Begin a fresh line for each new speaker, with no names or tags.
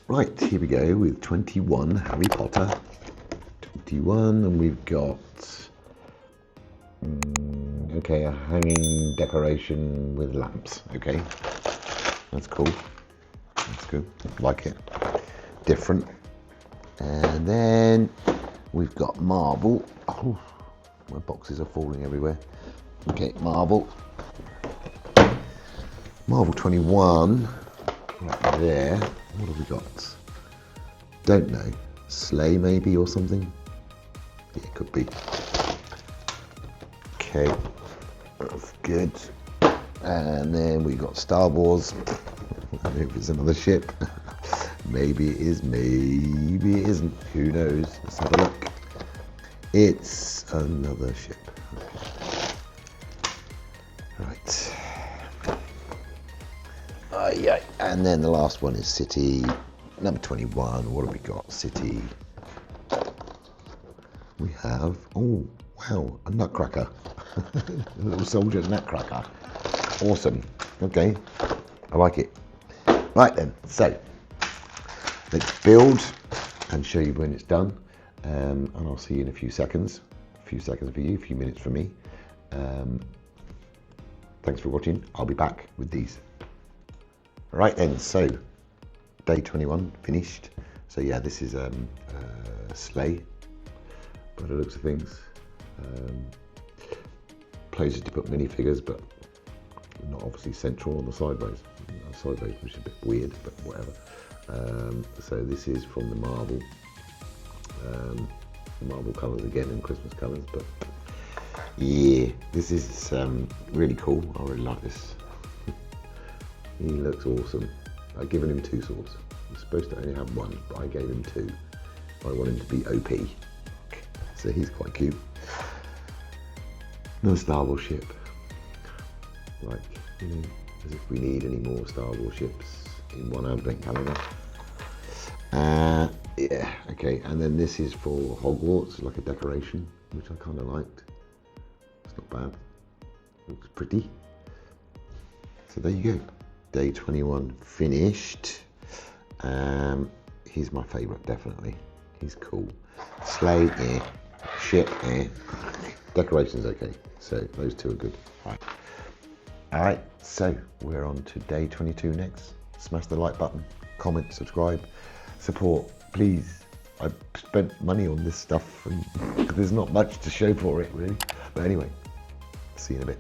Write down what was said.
Right, here we go with 21, Harry Potter. 21, and we've got, okay, a hanging decoration with lamps. Okay, that's cool. That's good, like it. Different. And then we've got marble. Oh, my boxes are falling everywhere. Okay, marble. Marble 21, right there. What have we got? Don't know. Sleigh maybe or something? Yeah, it could be. Okay, that's good. And then we got Star Wars. I hope it's another ship. Maybe it is, maybe it isn't. Who knows? Let's have a look. It's another ship. Okay. Right. Yeah. And then the last one is City. Number 21. What have we got? City. We have, oh wow, a nutcracker. A little soldier nutcracker. Awesome. Okay, I like it. Right then, so let's build and show you when it's done. And I'll see you in a few seconds. A few seconds for you, a few minutes for me. Thanks for watching. I'll be back with these. Right then, so day 21 finished. So yeah, this is a sleigh by the looks of things. Places to put minifigures, but not obviously central on the sideways. Sideways, which is a bit weird, but whatever. So this is from the marble. Marble colours again and Christmas colours, but yeah, this is really cool. I really like this. He looks awesome. I've given him 2 swords. He's supposed to only have 1, but I gave him 2. I want him to be OP. So he's quite cute. No Star Wars ship. Like, you know, as if we need any more Star Wars ships in one advent calendar. Yeah, okay, and then this is for Hogwarts, like a decoration, which I kind of liked. It's not bad. Looks pretty. So there you go. Day 21 finished. He's my favourite, definitely. He's cool. Sleigh, yeah. Ship, yeah. Decoration's okay. So those 2 are good. Alright, so we're on to day 22 next. Smash the like button, comment, subscribe, support, please. I've spent money on this stuff and there's not much to show for it really. But anyway, see you in a bit.